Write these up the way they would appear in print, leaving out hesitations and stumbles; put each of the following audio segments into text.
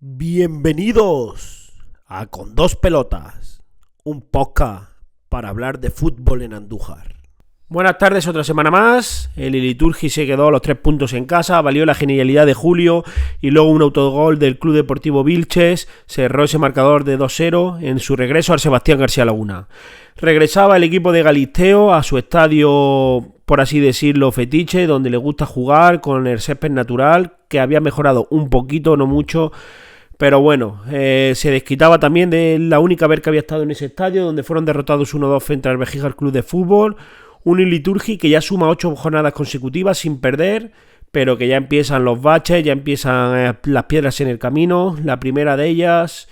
Bienvenidos a Con Dos Pelotas, un podcast para hablar de fútbol en Andújar. Buenas tardes, otra semana más. El Iliturgi se quedó a los 3 puntos en casa, valió la genialidad de Julio y luego un autogol del Club Deportivo Vilches cerró ese marcador de 2-0 en su regreso al Sebastián García Laguna. Regresaba el equipo de Galisteo a su estadio, por así decirlo, fetiche, donde le gusta jugar con el césped natural, que había mejorado un poquito, no mucho. Pero bueno, se desquitaba también de la única vez que había estado en ese estadio, donde fueron derrotados 1-2 frente al Vejigal Club de Fútbol. Un Iliturgi que ya suma 8 jornadas consecutivas sin perder, pero que ya empiezan los baches, ya empiezan las piedras en el camino. La primera de ellas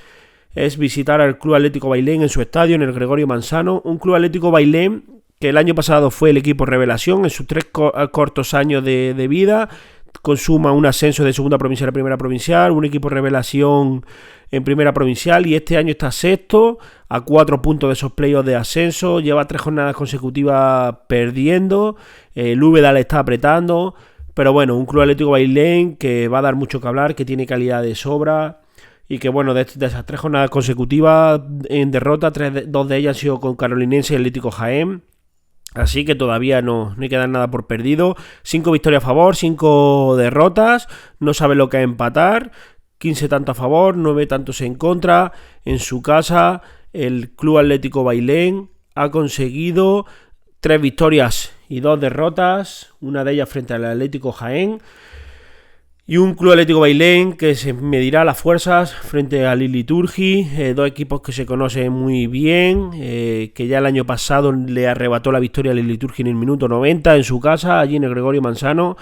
es visitar al Club Atlético Bailén en su estadio, en el Gregorio Mansano. Un Club Atlético Bailén que el año pasado fue el equipo revelación en sus 3 cortos años de vida. Consuma un ascenso de segunda provincial a primera provincial, un equipo revelación en primera provincial, y este año está sexto a 4 puntos de esos playoffs de ascenso. Lleva 3 jornadas consecutivas perdiendo, el Úbeda le está apretando, pero bueno, un Club Atlético Bailén que va a dar mucho que hablar, que tiene calidad de sobra y que bueno, de esas 3 jornadas consecutivas en derrota, 2 de ellas han sido con Carolinense y Atlético Jaén. Así que todavía no hay que dar nada por perdido. 5 victorias a favor, 5 derrotas. No sabe lo que es empatar. 15 tantos a favor, 9 tantos en contra. En su casa, el Club Atlético Bailén ha conseguido 3 victorias y 2 derrotas. Una de ellas frente al Atlético Jaén. Y un Club Atlético Bailén que se medirá las fuerzas frente al Iliturgi, 2 equipos que se conocen muy bien, que ya el año pasado le arrebató la victoria al Iliturgi en el minuto 90 en su casa, allí en el Gregorio Mansano,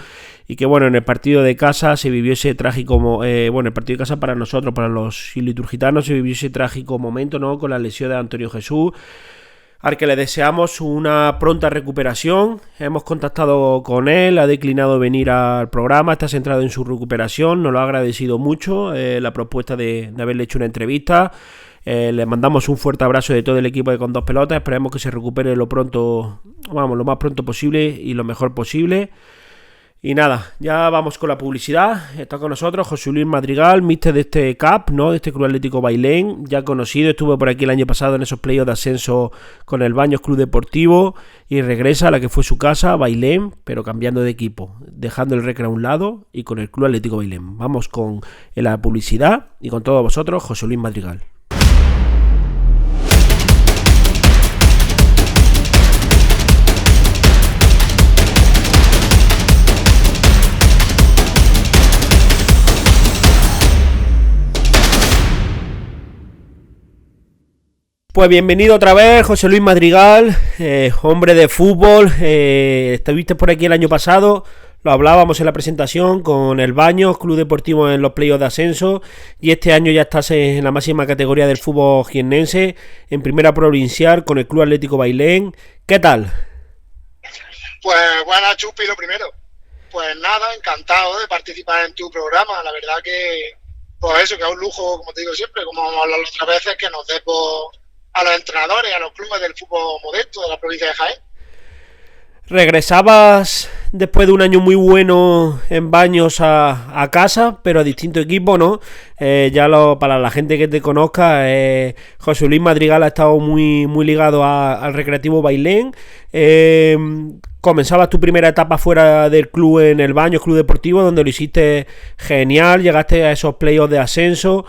y que bueno, en el partido de casa se vivió ese trágico, el partido de casa para nosotros, para los iliturgitanos, se vivió ese trágico momento, ¿no?, con la lesión de Antonio Jesús, al que le deseamos una pronta recuperación. Hemos contactado con él, ha declinado venir al programa, está centrado en su recuperación, nos lo ha agradecido mucho la propuesta de haberle hecho una entrevista. Le mandamos un fuerte abrazo de todo el equipo de Con Dos Pelotas, esperemos que se recupere lo más pronto posible y lo mejor posible. Y nada, ya vamos con la publicidad. Está con nosotros José Luis Madrigal, míster de este CAP, ¿no?, de este Club Atlético Bailén, ya conocido, estuvo por aquí el año pasado en esos playoffs de ascenso con el Baños Club Deportivo y regresa a la que fue su casa, Bailén, pero cambiando de equipo, dejando el Recre a un lado y con el Club Atlético Bailén. Vamos con la publicidad y con todos vosotros, José Luis Madrigal. Pues bienvenido otra vez, José Luis Madrigal, hombre de fútbol. Estuviste por aquí el año pasado, lo hablábamos en la presentación, con el Baños Club Deportivo en los playoffs de ascenso, y este año ya estás en la máxima categoría del fútbol jiennense, en primera provincial con el Club Atlético Bailén. ¿Qué tal? Pues buenas, Chupi, lo primero. Pues nada, encantado de participar en tu programa. La verdad que, pues eso, que es un lujo, como te digo siempre, como hemos hablado otras veces, que nos dé a los entrenadores, a los clubes del fútbol modesto de la provincia de Jaén. Regresabas después de un año muy bueno en Baños a casa, pero a distinto equipo, ¿no? Para la gente que te conozca, José Luis Madrigal ha estado muy, muy ligado al Recreativo Bailén. Comenzabas tu primera etapa fuera del club en el Baños Club Deportivo, donde lo hiciste genial, llegaste a esos playoffs de ascenso,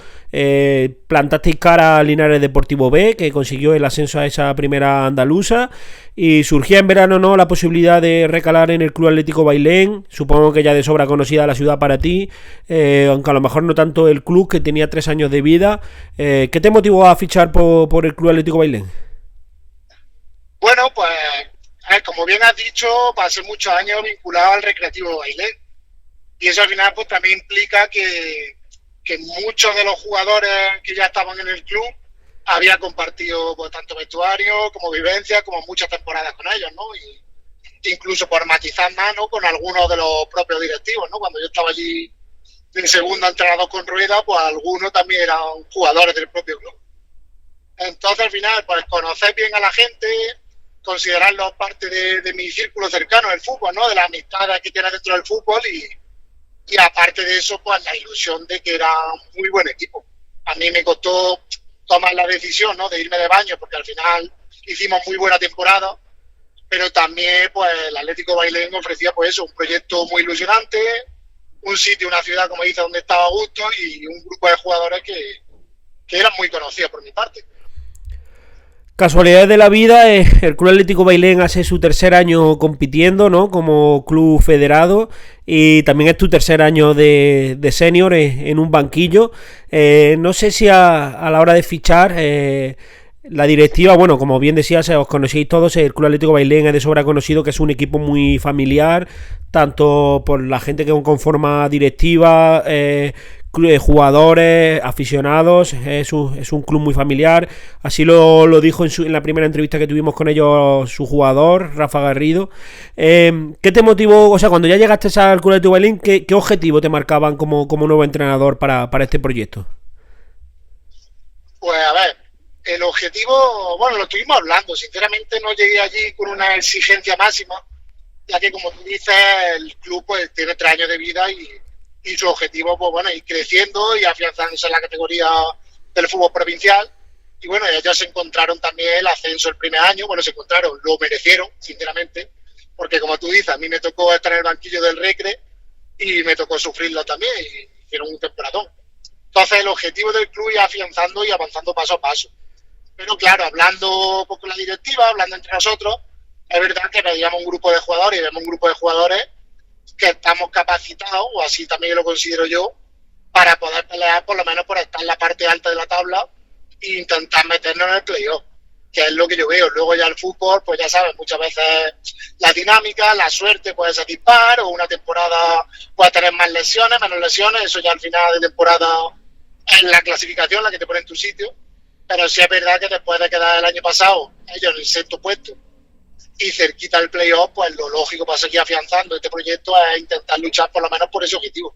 plantasteis cara a Linares Deportivo B, que consiguió el ascenso a esa primera andaluza, y surgía en verano, ¿no?, la posibilidad de recalar en el Club Atlético Bailén, supongo que ya de sobra conocida la ciudad para ti, aunque a lo mejor no tanto el club, que tenía 3 años de vida. ¿Qué te motivó a fichar por el Club Atlético Bailén? Bueno, pues como bien has dicho, pasé muchos años vinculado al Recreativo Bailén, y eso al final pues también implica que muchos de los jugadores que ya estaban en el club había compartido pues tanto vestuario como vivencia, como muchas temporadas con ellos, ¿no? Y incluso por matizar más, ¿no?, con algunos de los propios directivos, ¿no? Cuando yo estaba allí de segundo entrenador con Rueda, pues algunos también eran jugadores del propio club. Entonces al final, pues conocer bien a la gente, considerarlos parte de mi círculo cercano del fútbol, ¿no?, de las amistades que tienes dentro del fútbol, y aparte de eso, pues la ilusión de que era un muy buen equipo. A mí me costó tomar la decisión, ¿no?, de irme de Baños, porque al final hicimos muy buena temporada, pero también pues el Atlético Bailén ofrecía pues eso, un proyecto muy ilusionante, un sitio, una ciudad, como dice, donde estaba a gusto y un grupo de jugadores que eran muy conocidos por mi parte. Casualidades de la vida, el Club Atlético Bailén hace su tercer año compitiendo, ¿no? Como club federado, y también es tu tercer año de senior en un banquillo. No sé si a la hora de fichar, la directiva, bueno, como bien decías, os conocéis todos, el Club Atlético Bailén es de sobra conocido que es un equipo muy familiar, tanto por la gente que conforma directiva, jugadores, aficionados, es un club muy familiar. Así lo dijo en la primera entrevista que tuvimos con ellos su jugador, Rafa Garrido. ¿Qué te motivó? O sea, cuando ya llegaste al Club de Bailén, ¿qué objetivo te marcaban como nuevo entrenador para este proyecto? Pues a ver, el objetivo, bueno, lo estuvimos hablando, sinceramente no llegué allí con una exigencia máxima, ya que como tú dices, el club pues tiene 3 años de vida y su objetivo, pues bueno, ir creciendo y afianzándose en la categoría del fútbol provincial. Y bueno, ellos se encontraron también el ascenso el primer año, bueno, se encontraron, lo merecieron, sinceramente, porque como tú dices, a mí me tocó estar en el banquillo del Recre y me tocó sufrirlo también y hicieron un temporadón. Entonces el objetivo del club es afianzando y avanzando paso a paso. Pero claro, hablando con la directiva, hablando entre nosotros, es verdad que veíamos un grupo de jugadores y vemos un grupo de jugadores que estamos capacitados, o así también lo considero yo, para poder pelear por lo menos por estar en la parte alta de la tabla e intentar meternos en el playoff, que es lo que yo veo. Luego ya el fútbol, pues ya sabes, muchas veces la dinámica, la suerte puede ser dispar, o una temporada puede tener más lesiones, menos lesiones, eso ya al final de temporada es la clasificación la que te pone en tu sitio. Pero sí es verdad que después de quedar el año pasado ellos en el sexto puesto y cerquita del playoff, pues lo lógico para seguir afianzando este proyecto es intentar luchar por lo menos por ese objetivo.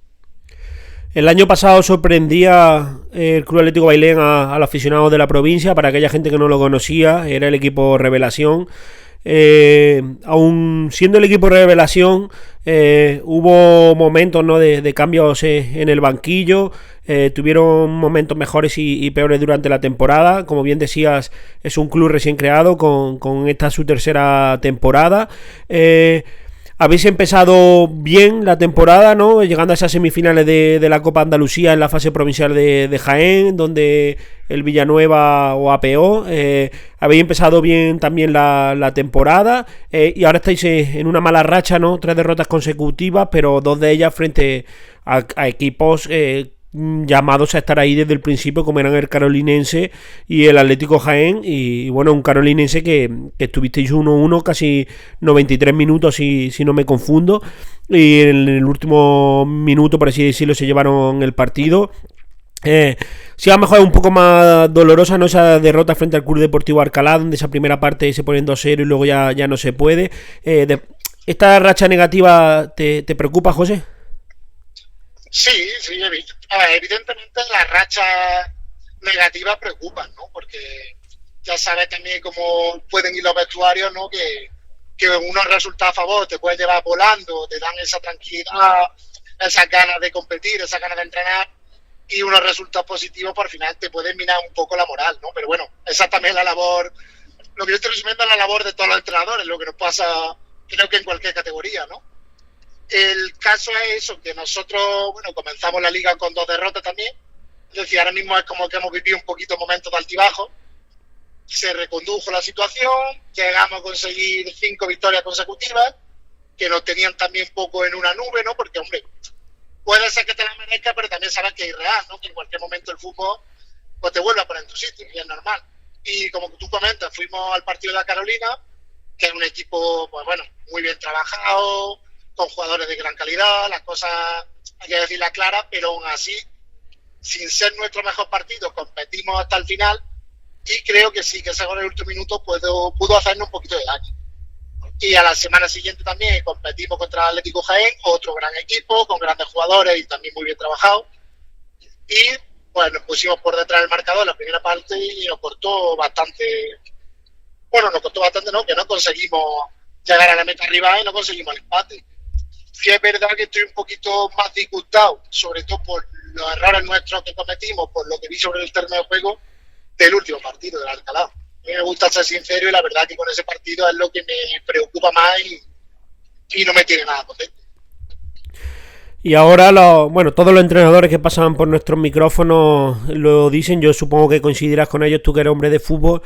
El año pasado sorprendía el Club Atlético Bailén al aficionado de la provincia. Para aquella gente que no lo conocía, era el equipo revelación. Aún siendo el equipo revelación, hubo momentos, ¿no?, de cambios en el banquillo. Tuvieron momentos mejores y peores durante la temporada. Como bien decías, es un club recién creado con esta su tercera temporada. Habéis empezado bien la temporada, ¿no? Llegando a esas semifinales de la Copa Andalucía en la fase provincial de Jaén, donde el Villanueva o APO. Habéis empezado bien también la temporada, y ahora estáis en una mala racha, ¿no? 3 derrotas consecutivas, pero 2 de ellas frente a equipos llamados a estar ahí desde el principio, como eran el Carolinense y el Atlético Jaén. Y bueno, un Carolinense que estuvisteis 1-1 casi 93 minutos, si no me confundo, y en el último minuto, por así decirlo, se llevaron el partido. Sí, a lo mejor es un poco más dolorosa, ¿no?, esa derrota frente al Club Deportivo Alcalá, donde esa primera parte se ponen 2-0 y luego ya no se puede. ¿Esta racha negativa te preocupa, José? Sí, sí, a ver, evidentemente las rachas negativas preocupan, ¿no? Porque ya sabes también cómo pueden ir los vestuarios, ¿no? Que unos resultados a favor te pueden llevar volando, te dan esa tranquilidad, esas ganas de competir, esas ganas de entrenar, y unos resultados positivos por final te pueden minar un poco la moral, ¿no? Pero bueno, esa también es la labor, lo que yo estoy resumiendo es la labor de todos los entrenadores, lo que nos pasa creo que en cualquier categoría, ¿no? El caso es eso, que nosotros, bueno, comenzamos la liga con 2 derrotas también. Es decir, ahora mismo es como que hemos vivido un poquito momentos de altibajo. Se recondujo la situación, llegamos a conseguir 5 victorias consecutivas, que nos tenían también poco en una nube, ¿no? Porque, hombre, puede ser que te la merezca, pero también sabes que es real, ¿no? Que en cualquier momento el fútbol pues te vuelve a poner en tu sitio, y es normal. Y como tú comentas, fuimos al partido de la Carolina, que es un equipo, pues bueno, muy bien trabajado, con jugadores de gran calidad, las cosas hay que decirlas claras, pero aún así, sin ser nuestro mejor partido, competimos hasta el final y creo que sí, que ese gol en el último minuto pudo hacernos un poquito de daño. Y a la semana siguiente también competimos contra el Atlético Jaén, otro gran equipo, con grandes jugadores y también muy bien trabajado. Y pues nos pusimos por detrás del marcador en la primera parte y nos costó bastante, bueno, nos costó bastante, ¿no? Que no conseguimos llegar a la meta rival y no conseguimos el empate. sí es verdad que estoy un poquito más disgustado, sobre todo por los errores nuestros que cometimos, por lo que vi sobre el terreno de juego del último partido, del Alcalá. A mí me gusta ser sincero y la verdad que con ese partido es lo que me preocupa más y no me tiene nada contento. Y ahora, bueno, todos los entrenadores que pasan por nuestros micrófonos lo dicen, yo supongo que coincidirás con ellos, tú que eres hombre de fútbol,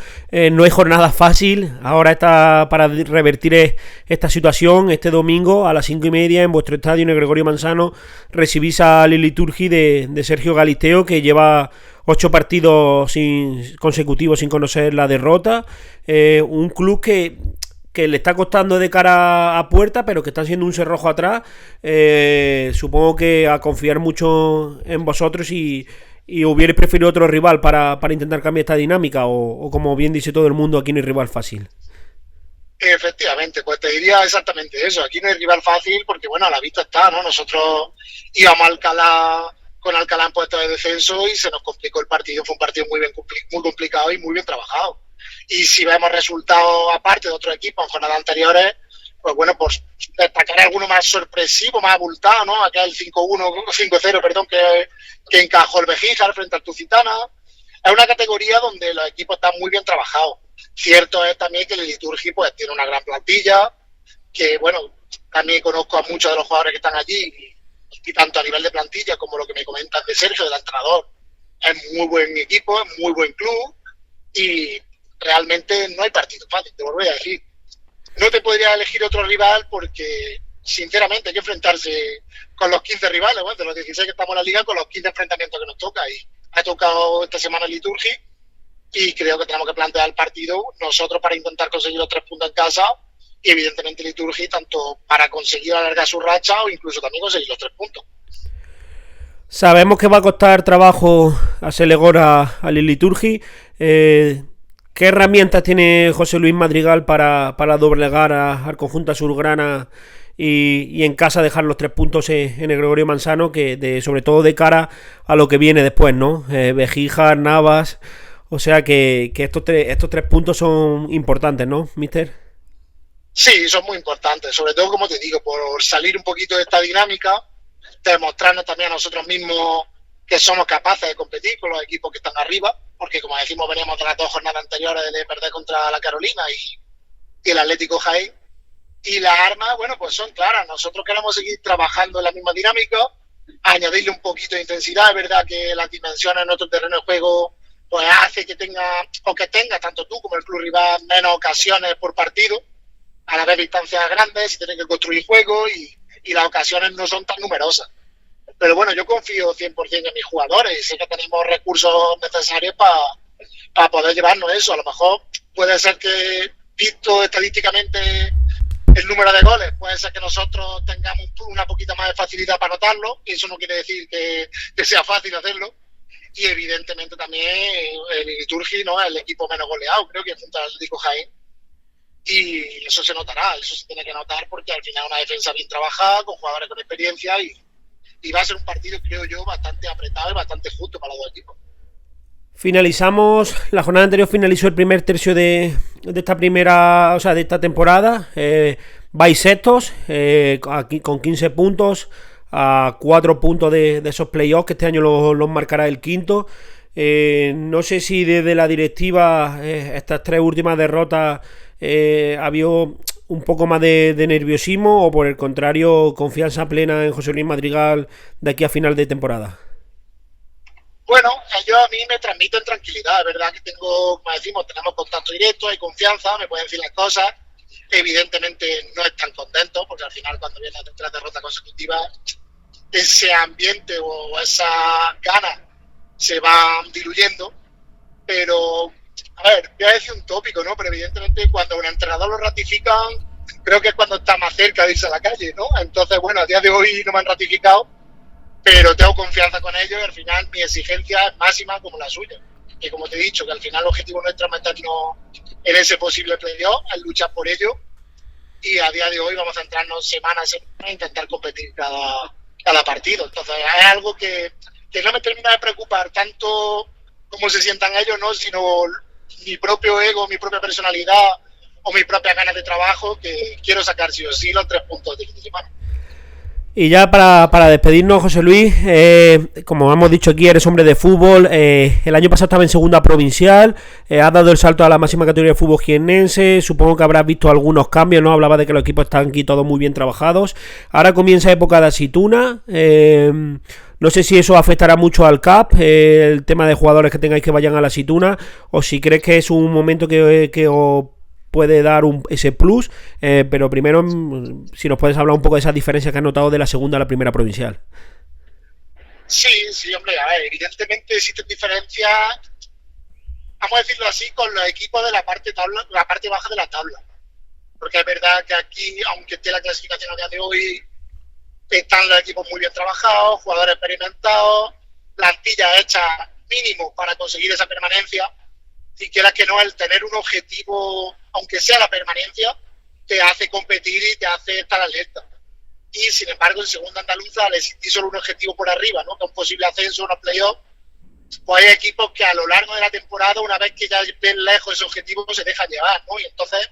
no hay jornada fácil, ahora está para revertir esta situación, este domingo a las 5:30 en vuestro estadio en el Gregorio Manzano recibís a la liturgia de Sergio Galisteo, que lleva 8 partidos consecutivos sin conocer la derrota, un club que le está costando de cara a puerta, pero que está siendo un cerrojo atrás. Supongo que a confiar mucho en vosotros y hubierais preferido otro rival para intentar cambiar esta dinámica, o como bien dice todo el mundo, aquí no hay rival fácil. Efectivamente, pues te diría exactamente eso. Aquí no hay rival fácil porque, bueno, a la vista está, ¿no? Nosotros íbamos a Alcalá con Alcalá en puesto de descenso y se nos complicó el partido. Fue un partido muy complicado y muy bien trabajado. Y si vemos resultados aparte de otros equipos en jornadas anteriores, pues bueno, pues destacar alguno más sorpresivo, más abultado, ¿no? Aquel 5-1, 5-0, perdón, que encajó el Bejíjar frente al Tucitana. Es una categoría donde los equipos están muy bien trabajados. Cierto es también que el Liturgi pues tiene una gran plantilla, que bueno, también conozco a muchos de los jugadores que están allí, y tanto a nivel de plantilla como lo que me comentas de Sergio, del entrenador, es muy buen equipo, es muy buen club, y realmente no hay partido fácil, te volveré a decir. No te podría elegir otro rival porque, sinceramente, hay que enfrentarse con los 15 rivales, bueno, de los 16 que estamos en la liga, con los 15 enfrentamientos que nos toca. Y ha tocado esta semana el Liturgi y creo que tenemos que plantear el partido nosotros para intentar conseguir los 3 puntos en casa y, evidentemente, Liturgi tanto para conseguir alargar su racha o incluso también conseguir los 3 puntos. Sabemos que va a costar trabajo hacerle gol al Liturgi. ¿Qué herramientas tiene José Luis Madrigal para doblegar al conjunto azulgrana y en casa dejar los 3 puntos en el Gregorio Manzano, sobre todo de cara a lo que viene después, ¿no? Bejíjar, Navas, o sea que estos 3 puntos son importantes, ¿no, mister? Sí, son muy importantes, sobre todo, como te digo, por salir un poquito de esta dinámica, demostrarnos también a nosotros mismos que somos capaces de competir con los equipos que están arriba, porque como decimos, veníamos de las 2 jornadas anteriores de perder contra la Carolina y el Atlético Jaén, y las armas, bueno, pues son claras. Nosotros queremos seguir trabajando en la misma dinámica, añadirle un poquito de intensidad. Es verdad que las dimensiones en nuestro terreno de juego pues hace que tenga tanto tú como el club rival menos ocasiones por partido, a la vez distancias grandes, y tienen que construir juego y las ocasiones no son tan numerosas. Pero bueno, yo confío 100% en mis jugadores y sé que tenemos recursos necesarios para poder llevarnos eso. A lo mejor puede ser que, visto estadísticamente el número de goles, puede ser que nosotros tengamos una poquita más de facilidad para anotarlo, y eso no quiere decir que sea fácil hacerlo. Y evidentemente también el Liturgi, ¿no?, es el equipo menos goleado, creo que junto al Atlético Jaén. Y eso se notará, eso se tiene que notar porque al final es una defensa bien trabajada, con jugadores con experiencia y va a ser un partido, creo yo, bastante apretado y bastante justo para los dos equipos. Finalizamos, la jornada anterior finalizó el primer tercio de esta primera, o sea, de esta temporada. Vais sextos, aquí con 15 puntos, a 4 puntos de esos playoffs, que este año los marcará el quinto. No sé si desde la directiva estas 3 últimas derrotas había un poco más de nerviosismo, o por el contrario, confianza plena en José Luis Madrigal de aquí a final de temporada. Bueno, ellos a mí me transmiten tranquilidad. Es verdad que tenemos contacto directo, hay confianza, me pueden decir las cosas. Evidentemente no están contentos porque al final, cuando vienen 3 derrotas consecutivas, ese ambiente o esas ganas se van diluyendo. Pero, a ver, voy a decir un tópico, ¿no? Pero evidentemente cuando un entrenador lo ratifican, creo que es cuando está más cerca de irse a la calle, ¿no? Entonces, bueno, a día de hoy no me han ratificado, pero tengo confianza con ellos y al final mi exigencia es máxima como la suya. Y como te he dicho, que al final el objetivo nuestro es meternos en ese posible playoff, es luchar por ello, y a día de hoy vamos a centrarnos semana a semana a intentar competir cada partido. Entonces es algo que no me termina de preocupar tanto cómo se sientan ellos, ¿no?, sino mi propio ego, mi propia personalidad o mis propias ganas de trabajo, que quiero sacar sí o sí los 3 puntos de fin de semana. Y ya para despedirnos, José Luis, como hemos dicho aquí, eres hombre de fútbol. El año pasado estaba en segunda provincial, has dado el salto a la máxima categoría de fútbol jiennense. Supongo que habrás visto algunos cambios, ¿no? Hablaba de que los equipos están aquí todos muy bien trabajados. Ahora comienza época de aceituna. No sé si eso afectará mucho al CAP, el tema de jugadores que tengáis que vayan a la aceituna, o si crees que es un momento que os puede dar ese plus, pero primero si nos puedes hablar un poco de esas diferencias que has notado de la segunda a la primera provincial. Sí, sí, hombre, a ver, evidentemente existen diferencias, vamos a decirlo así, con los equipos de la parte baja de la tabla. Porque es verdad que aquí, aunque esté la clasificación a día de hoy, están los equipos muy bien trabajados, jugadores experimentados, plantilla hecha mínimo para conseguir esa permanencia. Si quieras que no, el tener un objetivo, aunque sea la permanencia, te hace competir y te hace estar alerta. Y sin embargo, en segunda andaluza, al existir solo un objetivo por arriba, ¿no? Que un posible ascenso, unos playoffs, pues hay equipos que a lo largo de la temporada, una vez que ya ven lejos ese objetivo, se dejan llevar, ¿no? Y entonces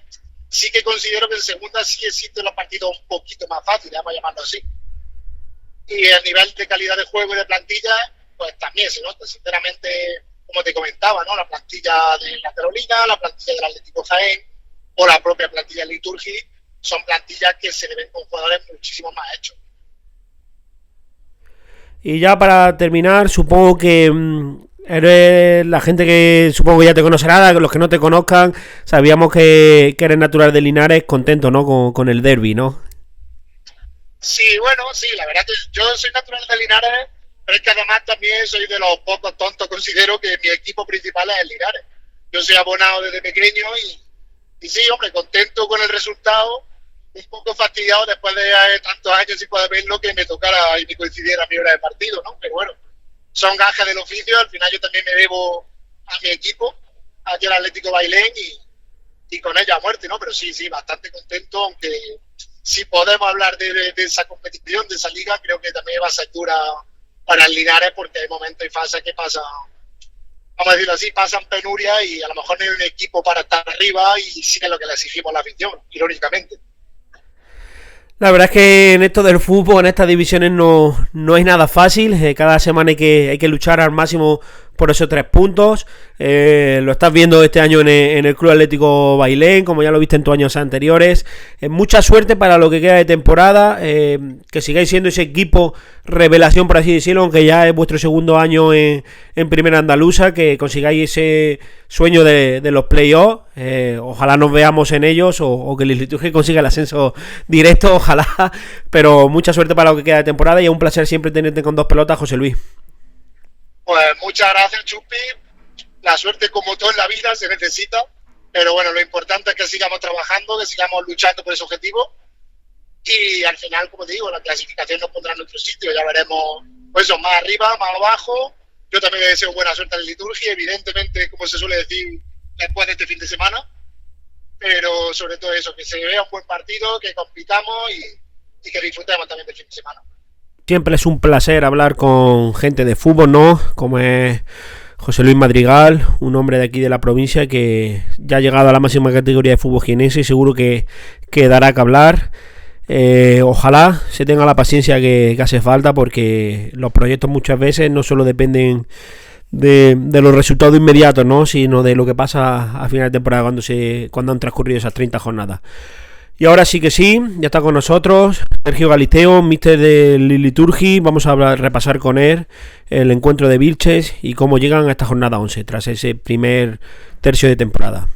sí que considero que en segunda sí existen los partidos un poquito más fáciles, vamos a llamarlo así. Y el nivel de calidad de juego y de plantilla, pues también se nota, sinceramente, como te comentaba, ¿no? La plantilla de la Carolina, la plantilla del Atlético Jaén o la propia plantilla de Liturgi son plantillas que se le ven con jugadores muchísimo más hechos. Y ya para terminar, supongo que eres la gente que supongo que ya te conocerá, los que no te conozcan, sabíamos que eres natural de Linares, contento, ¿no? Con el derbi, ¿no? Sí, bueno, sí, la verdad que yo soy natural de Linares, pero es que además también soy de los pocos tontos, considero que mi equipo principal es el Linares. Yo soy abonado desde pequeño y sí, hombre, contento con el resultado, un poco fastidiado después de tantos años sin poder verlo que me tocara y me coincidiera mi hora de partido, ¿no? Pero bueno, son gajes del oficio, al final yo también me debo a mi equipo, aquí el Atlético Bailén y con ella a muerte, ¿no? Pero sí, sí, bastante contento, aunque si podemos hablar de esa competición, de esa liga, creo que también va a ser dura para el Linares porque hay momentos y fases que pasan, vamos a decirlo así, pasan penuria y a lo mejor no hay un equipo para estar arriba y sí es lo que le exigimos a la afición, irónicamente. La verdad es que en esto del fútbol, en estas divisiones no es nada fácil. Cada semana hay que luchar al máximo por esos 3 puntos. Lo estás viendo este año en el Club Atlético Bailén, como ya lo viste en tus años anteriores. Mucha suerte para lo que queda de temporada. Que sigáis siendo ese equipo revelación, por así decirlo, aunque ya es vuestro segundo año en Primera Andaluza, que consigáis ese sueño de los playoffs. Ojalá nos veamos en ellos o que el Liturgia consiga el ascenso directo, ojalá. Pero mucha suerte para lo que queda de temporada y es un placer siempre tenerte con dos pelotas, José Luis. Pues muchas gracias, Chupi. La suerte, como todo en la vida, se necesita. Pero bueno, lo importante es que sigamos trabajando, que sigamos luchando por ese objetivo. Y al final, como te digo, la clasificación nos pondrá en nuestro sitio. Ya veremos, pues eso, más arriba, más abajo. Yo también le deseo buena suerte a la Liturgia, evidentemente, como se suele decir, después de este fin de semana. Pero sobre todo eso, que se vea un buen partido, que compitamos y que disfrutemos también del fin de semana. Siempre es un placer hablar con gente de fútbol, ¿no? Como es José Luis Madrigal, un hombre de aquí de la provincia que ya ha llegado a la máxima categoría de fútbol jienense y seguro que dará que hablar. Ojalá se tenga la paciencia que hace falta porque los proyectos muchas veces no solo dependen de los resultados inmediatos, ¿no? Sino de lo que pasa a final de temporada cuando han transcurrido esas 30 jornadas. Y ahora sí que sí, ya está con nosotros Sergio Galisteo, míster del Liturgi. Vamos a repasar con él el encuentro de Vilches y cómo llegan a esta jornada 11 tras ese primer tercio de temporada.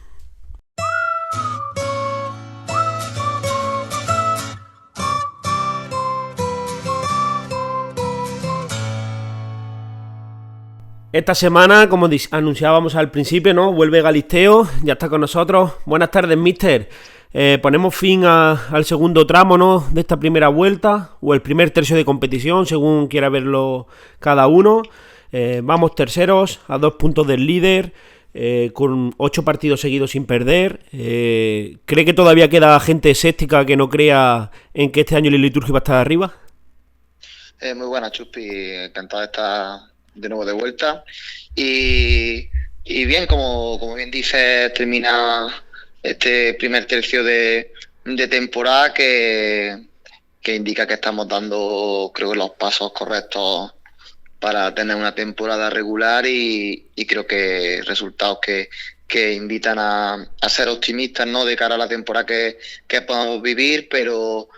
Esta semana, como anunciábamos al principio, ¿no? Vuelve Galisteo, ya está con nosotros. Buenas tardes, míster. Ponemos fin al segundo tramo, ¿no? De esta primera vuelta o el primer tercio de competición, según quiera verlo cada uno. Vamos terceros a 2 puntos del líder, con 8 partidos seguidos sin perder. ¿Cree que todavía queda gente escéptica que no crea en que este año el Liturgia va a estar arriba? Muy buena, Chuspi, encantado de estar de nuevo de vuelta y bien, como bien dices, termina este primer tercio de temporada que que indica que estamos dando, creo que los pasos correctos para tener una temporada regular y creo que resultados que invitan a ser optimistas, ¿no?, de cara a la temporada que podamos vivir, pero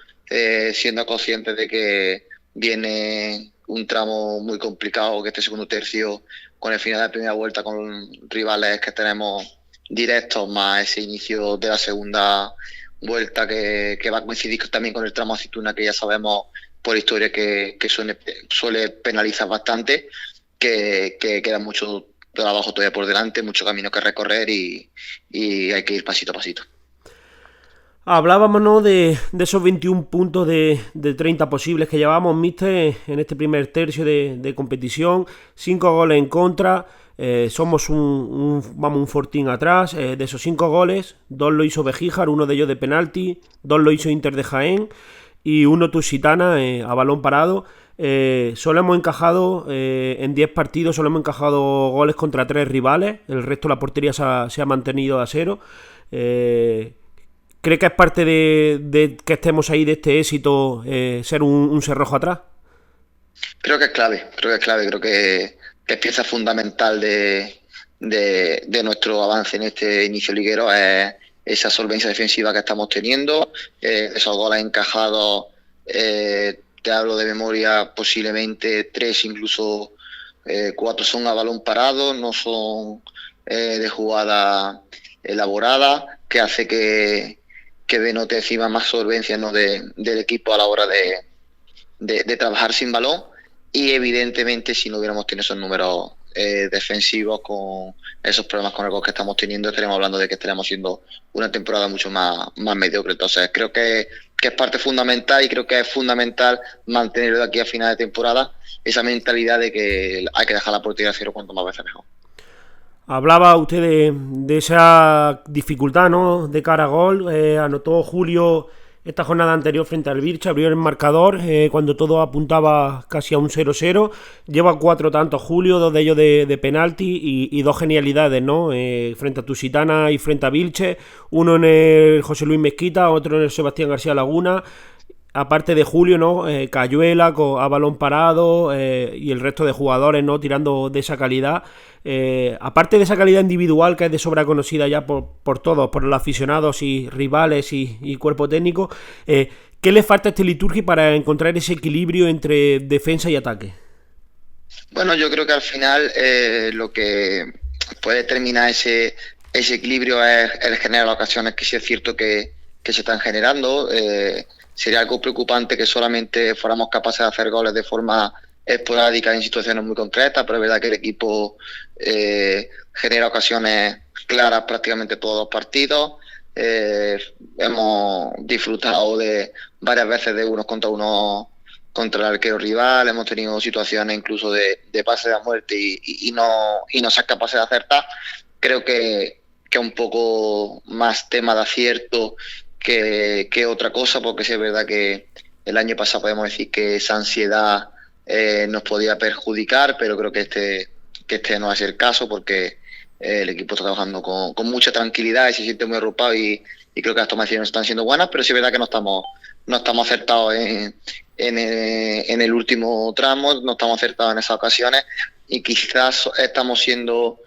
siendo conscientes de que viene un tramo muy complicado, que este segundo tercio, con el final de la primera vuelta, con rivales que tenemos directos, más ese inicio de la segunda vuelta que va a coincidir también con el tramo aceituna, que ya sabemos por historia que suele penalizar bastante, que queda mucho trabajo todavía por delante, mucho camino que recorrer y hay que ir pasito a pasito. Hablábamos, ¿no?, de esos 21 puntos de 30 posibles que llevábamos, míster, en este primer tercio de competición, 5 goles en contra, somos un fortín atrás. De esos 5 goles, 2 lo hizo Bejíjar, uno de ellos de penalti, 2 lo hizo Inter de Jaén y uno Tusitana a balón parado. Solo hemos encajado en 10 partidos, solo hemos encajado goles contra 3 rivales, el resto la portería se ha mantenido a 0. ¿Cree que es parte de que estemos ahí, de este éxito, ser un cerrojo atrás? Creo que es clave, creo que es pieza fundamental de nuestro avance en este inicio liguero, es esa solvencia defensiva que estamos teniendo, esos goles encajados, te hablo de memoria, posiblemente 3, incluso 4 son a balón parado, no son de jugada elaborada, que hace que denote encima más solvencia, ¿no?, del equipo a la hora de trabajar sin balón. Y evidentemente, si no hubiéramos tenido esos números defensivos, con esos problemas con el gol que estamos teniendo, estaríamos hablando de que estaríamos haciendo una temporada mucho más mediocre. Entonces creo que es parte fundamental, y creo que es fundamental mantenerlo de aquí a final de temporada, esa mentalidad de que hay que dejar la portería a 0 cuanto más veces mejor. Hablaba usted de esa dificultad, ¿no?, de cara a gol. Anotó Julio esta jornada anterior frente al Birch, abrió el marcador cuando todo apuntaba casi a un 0-0. Lleva 4 tantos Julio, 2 de ellos de penalti y 2 genialidades, ¿no?, frente a Tusitana y frente a Vilche. Uno en el José Luis Mezquita, otro en el Sebastián García Laguna. Aparte de Julio, ¿no?, Cayuela a balón parado y el resto de jugadores, ¿no?, tirando de esa calidad. Aparte de esa calidad individual que es de sobra conocida ya por todos, por los aficionados y rivales y cuerpo técnico, ¿qué le falta a este Liturgi para encontrar ese equilibrio entre defensa y ataque? Bueno, yo creo que al final lo que puede determinar ese equilibrio es el generar ocasiones, que sí es cierto que se están generando. Sería algo preocupante que solamente fuéramos capaces de hacer goles de forma esporádica en situaciones muy concretas, pero es verdad que el equipo genera ocasiones claras prácticamente todos los partidos. Hemos disfrutado de varias veces de unos contra uno contra el arquero rival, hemos tenido situaciones incluso de pase de muerte y no ser capaces de acertar. Creo que es un poco más tema de acierto que otra cosa, porque sí es verdad que el año pasado podemos decir que esa ansiedad nos podía perjudicar, pero creo que este no es el caso, porque el equipo está trabajando con mucha tranquilidad y se siente muy arropado, y creo que las tomas de decisiones están siendo buenas, pero sí es verdad que no estamos acertados en el último tramo, no estamos acertados en esas ocasiones, y quizás estamos siendo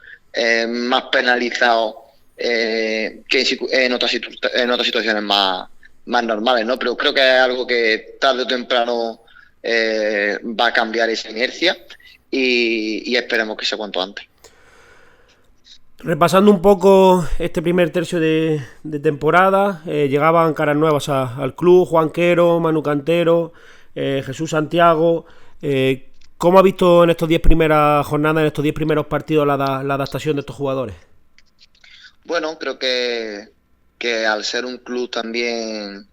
más penalizados que en otras situaciones más normales, ¿no? Pero creo que es algo que tarde o temprano va a cambiar esa inercia, y esperemos que sea cuanto antes. Repasando un poco este primer tercio de temporada, llegaban caras nuevas al club: Juan Quero, Manu Cantero, Jesús Santiago. ¿Cómo ha visto en estos 10 primeras jornadas, en estos 10 primeros partidos, la adaptación de estos jugadores? Bueno, creo que al ser un club también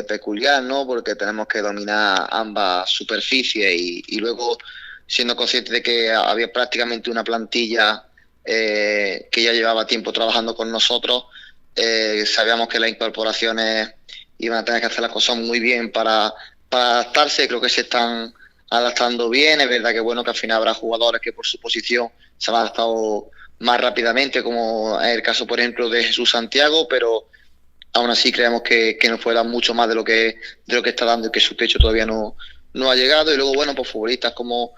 peculiar, ¿no?, porque tenemos que dominar ambas superficies y luego, siendo conscientes de que había prácticamente una plantilla que ya llevaba tiempo trabajando con nosotros, sabíamos que las incorporaciones iban a tener que hacer las cosas muy bien para adaptarse. Creo que se están adaptando bien. Es verdad que bueno, que al final habrá jugadores que por su posición se han adaptado más rápidamente, como es el caso, por ejemplo, de Jesús Santiago, pero aún así creemos que nos puede dar mucho más de lo que está dando y que su techo todavía no ha llegado. Y luego, bueno, pues futbolistas como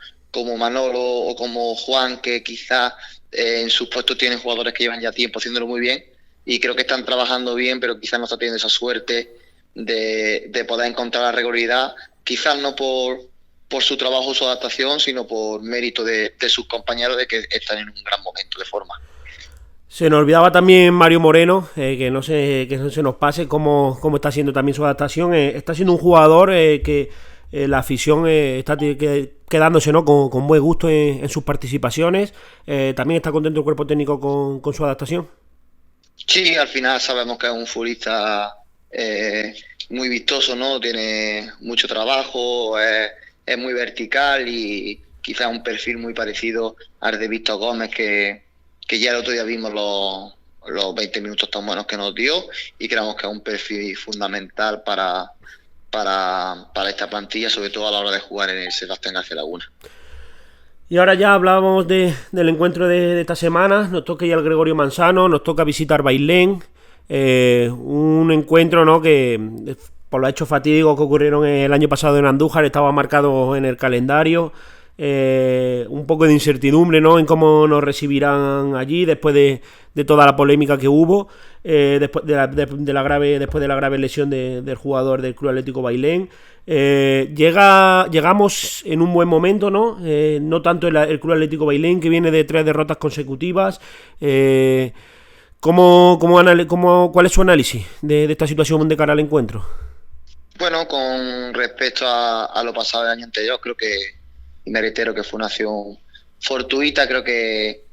Manolo o como Juan, que quizás en sus puestos tienen jugadores que llevan ya tiempo haciéndolo muy bien y creo que están trabajando bien, pero quizás no está teniendo esa suerte de poder encontrar la regularidad, quizás no por su trabajo o su adaptación, sino por mérito de sus compañeros, de que están en un gran momento de forma. Se nos olvidaba también Mario Moreno, que no se nos pase cómo está siendo también su adaptación. Está siendo un jugador que la afición está quedándose, ¿no?, con buen gusto en sus participaciones. También está contento el cuerpo técnico con su adaptación. Sí, al final sabemos que es un futbolista muy vistoso, ¿no? Tiene mucho trabajo, es muy vertical y quizás un perfil muy parecido al de Víctor Gómez, que ya el otro día vimos los 20 minutos tan buenos que nos dio y creemos que es un perfil fundamental para esta plantilla, sobre todo a la hora de jugar en el Sebastián García Laguna. Y ahora ya hablábamos del encuentro de esta semana. Nos toca ya el Gregorio Manzano, nos toca visitar Bailén. Un encuentro, ¿no?, que por los hechos fatídicos que ocurrieron el año pasado en Andújar estaba marcado en el calendario. Un poco de incertidumbre, ¿no?, en cómo nos recibirán allí después de toda la polémica que hubo, después de la grave lesión del jugador del Club Atlético Bailén. Llegamos en un buen momento, ¿no? No tanto el Club Atlético Bailén, que viene de 3 derrotas consecutivas. ¿Cuál es su análisis de esta situación de cara al encuentro? Bueno, con respecto a lo pasado del año anterior, creo que, y me reitero, que fue una acción fortuita. Creo que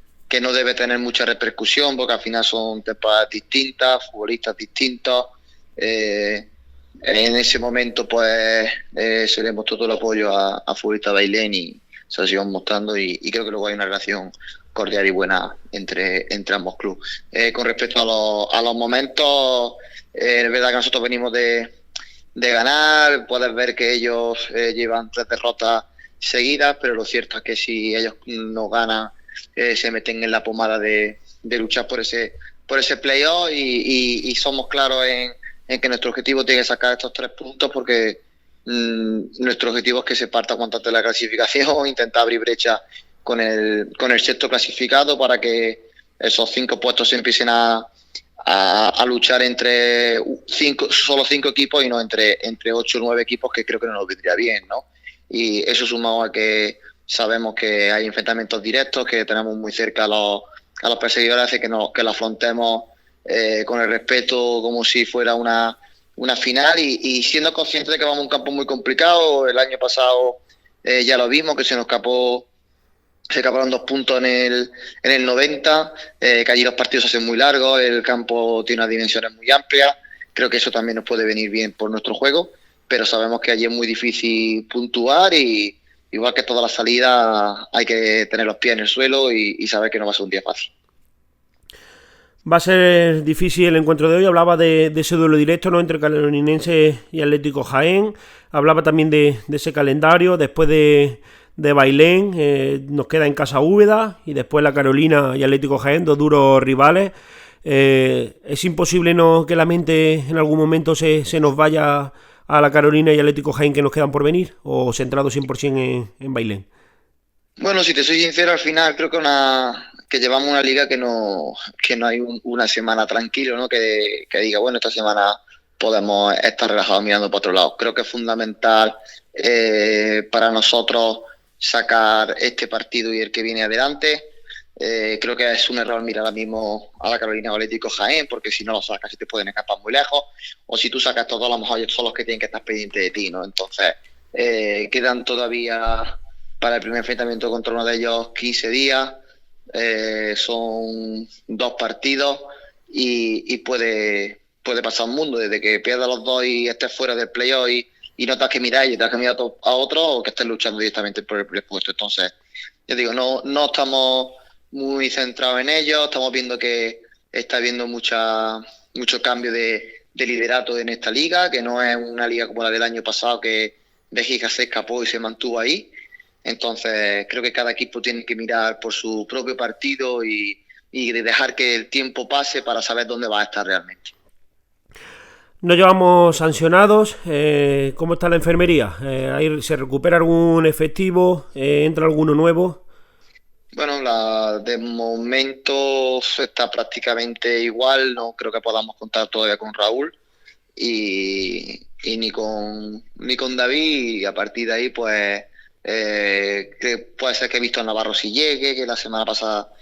no debe tener mucha repercusión, porque al final son temporadas distintas, futbolistas distintos. En ese momento, pues, se le mostró todo el apoyo a futbolista Bailén y se lo siguen mostrando, y creo que luego hay una relación cordial y buena entre ambos clubes. Con respecto a los momentos, es verdad que nosotros venimos de ganar. Puedes ver que ellos llevan 3 derrotas seguidas, pero lo cierto es que si ellos no ganan, se meten en la pomada de luchar por ese playoff, y somos claros en que nuestro objetivo tiene que sacar estos 3 puntos, porque nuestro objetivo es que se parta cuanto antes de la clasificación, intentar abrir brecha con el sexto clasificado para que esos 5 puestos se empiecen a luchar entre solo 5 equipos y no entre 8 o 9 equipos, que creo que no nos vendría bien, ¿no? Y eso sumado a que sabemos que hay enfrentamientos directos, que tenemos muy cerca a los perseguidores, hace que lo afrontemos con el respeto, como si fuera una final, y siendo conscientes de que vamos a un campo muy complicado. El año pasado ya lo vimos, que se escaparon 2 puntos en el 90, que allí los partidos se hacen muy largos, el campo tiene unas dimensiones muy amplias. Creo que eso también nos puede venir bien por nuestro juego, pero sabemos que allí es muy difícil puntuar, y igual que todas las salidas hay que tener los pies en el suelo y saber que no va a ser un día fácil. Va a ser difícil el encuentro de hoy. Hablaba de ese duelo directo, ¿no?, entre Carolinense y Atlético Jaén. Hablaba también de ese calendario. Después de Bailén nos queda en casa Úbeda, y después la Carolina y Atlético Jaén, 2 duros rivales. Es imposible que la mente en algún momento se nos vaya a la Carolina y Atlético Jaén que nos quedan por venir, o centrado 100% en Bailén. Bueno, si te soy sincero, al final creo que llevamos una liga que no hay una semana tranquilo, ¿no? Que diga, bueno, esta semana podemos estar relajados mirando para otro lado. Creo que es fundamental para nosotros sacar este partido y el que viene adelante. Creo que es un error mirar ahora mismo a la Carolina o Atlético Jaén, porque si no lo sacas se te pueden escapar muy lejos, o si tú sacas todos, a lo mejor son los que tienen que estar pendientes de ti, ¿no? Entonces quedan todavía para el primer enfrentamiento contra uno de ellos 15 días. Son 2 partidos y puede pasar un mundo, desde que pierdas los 2 y estés fuera del playoff y no te has que mirar y te has que mirar a otro, o que estés luchando directamente por el primer puesto. Entonces, yo digo, no estamos muy centrados en ello. Estamos viendo que está habiendo mucho cambio de liderato en esta liga, que no es una liga como la del año pasado, que Bélgica se escapó y se mantuvo ahí. Entonces creo que cada equipo tiene que mirar por su propio partido y dejar que el tiempo pase para saber dónde va a estar realmente. No llevamos sancionados. ¿Cómo está la enfermería? ¿Se recupera algún efectivo? ¿Entra alguno nuevo? Bueno, de momento está prácticamente igual. No creo que podamos contar todavía con Raúl y ni con David. Y a partir de ahí, pues que puede ser que Víctor Navarro sí llegue, que la semana pasada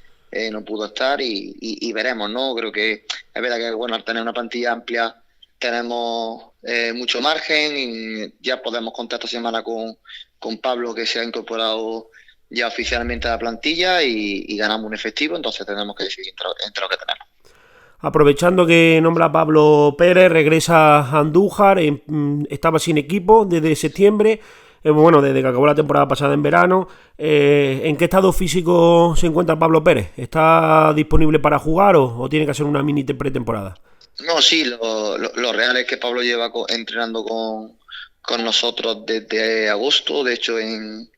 no pudo estar y veremos, ¿no? Creo que es verdad que bueno, al tener una plantilla amplia tenemos mucho margen y ya podemos contar esta semana con Pablo, que se ha incorporado ya oficialmente a la plantilla y ganamos un efectivo, entonces tenemos que decidir entre lo que tenemos. Aprovechando que nombra a Pablo Pérez, regresa a Andújar, estaba sin equipo desde septiembre, desde que acabó la temporada pasada en verano. ¿En qué estado físico se encuentra Pablo Pérez? ¿Está disponible para jugar o tiene que hacer una mini pretemporada? No, sí, lo real es que Pablo lleva entrenando con nosotros desde agosto. De hecho, en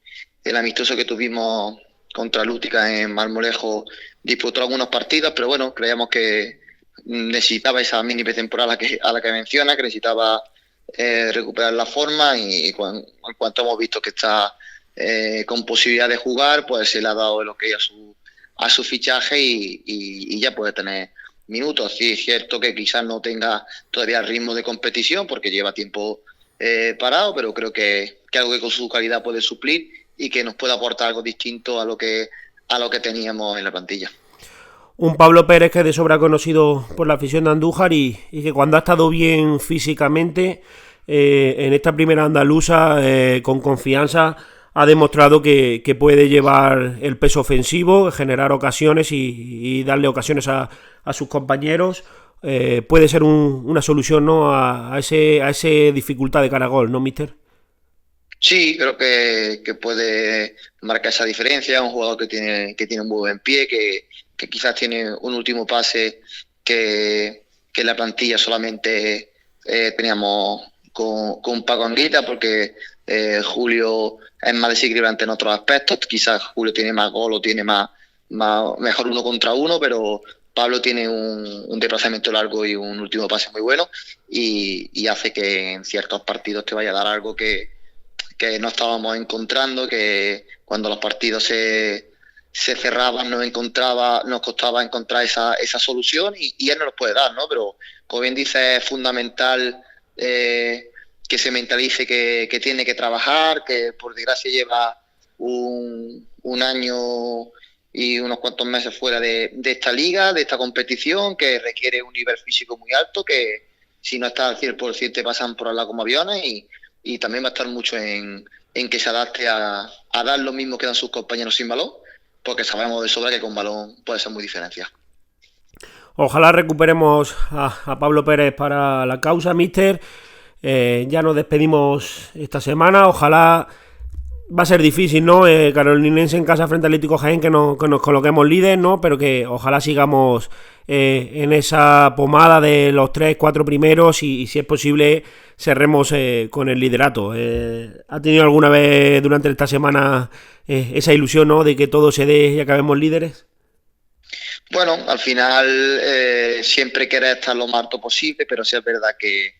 el amistoso que tuvimos contra Lútica en Marmolejo disputó algunos partidos, pero bueno, creíamos que necesitaba esa mini pretemporada a la que menciona, que necesitaba recuperar la forma y en cuanto hemos visto que está con posibilidad de jugar, pues se le ha dado el ok a su fichaje y ya puede tener minutos. Sí, es cierto que quizás no tenga todavía ritmo de competición porque lleva tiempo parado, pero creo que algo que con su calidad puede suplir y que nos puede aportar algo distinto a lo que teníamos en la plantilla. Un Pablo Pérez que es de sobra conocido por la afición de Andújar y que cuando ha estado bien físicamente en esta primera andaluza con confianza ha demostrado que puede llevar el peso ofensivo, generar ocasiones y darle ocasiones a sus compañeros. Puede ser una solución, ¿no?, a ese dificultad de cara a gol, ¿no, míster? Sí, creo que puede marcar esa diferencia. Un jugador que tiene un buen pie, que quizás tiene un último pase que en la plantilla solamente teníamos con Paco Anguita, porque Julio es más desequilibrante en otros aspectos. Quizás Julio tiene más gol o tiene mejor 1 contra 1, pero Pablo tiene un desplazamiento largo y un último pase muy bueno y hace que en ciertos partidos te vaya a dar algo que no estábamos encontrando, que cuando los partidos se cerraban nos costaba encontrar esa solución y él nos lo puede dar, ¿no? Pero como bien dice, es fundamental que se mentalice que tiene que trabajar, que por desgracia lleva un año y unos cuantos meses fuera de esta liga, de esta competición, que requiere un nivel físico muy alto, que si no está al 100% te pasan por al lado como aviones y también va a estar mucho en que se adapte a dar lo mismo que dan sus compañeros sin balón, porque sabemos de sobra que con balón puede ser muy diferencia. Ojalá recuperemos a Pablo Pérez para la causa, míster. Ya nos despedimos esta semana. Ojalá, va a ser difícil, ¿no? Carolinense en casa frente al Atlético Jaén, que nos coloquemos líder, ¿no? Pero que ojalá sigamos en esa pomada de los 3-4 primeros y si es posible cerremos con el liderato. ¿Ha tenido alguna vez durante esta semana esa ilusión, ¿no?, de que todo se dé y acabemos líderes? Bueno, al final siempre quieres estar lo más alto posible, pero sí es verdad que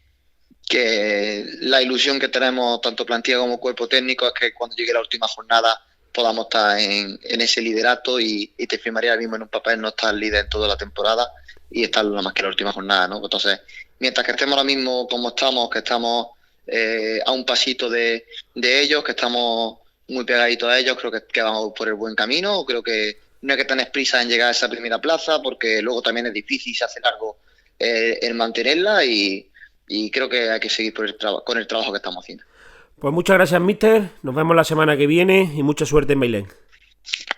la ilusión que tenemos tanto plantilla como cuerpo técnico es que cuando llegue la última jornada podamos estar en ese liderato y te firmaría ahora mismo en un papel no estar líder en toda la temporada y estar nada más que la última jornada, ¿no? Entonces, mientras que estemos ahora mismo como estamos, que estamos a un pasito de ellos, que estamos muy pegaditos a ellos, creo que vamos por el buen camino. Creo que no hay que tener prisa en llegar a esa primera plaza porque luego también es difícil, se hace largo el mantenerla y creo que hay que seguir con el trabajo que estamos haciendo. Pues muchas gracias, míster. Nos vemos la semana que viene y mucha suerte en Bailén.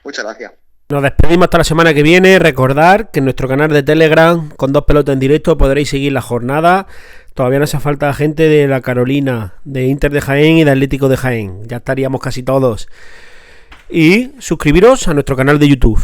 Muchas gracias. Nos despedimos hasta la semana que viene. Recordar que en nuestro canal de Telegram, con 2 pelotas en directo, podréis seguir la jornada. Todavía nos hace falta gente de la Carolina, de Inter de Jaén y de Atlético de Jaén. Ya estaríamos casi todos. Y suscribiros a nuestro canal de YouTube.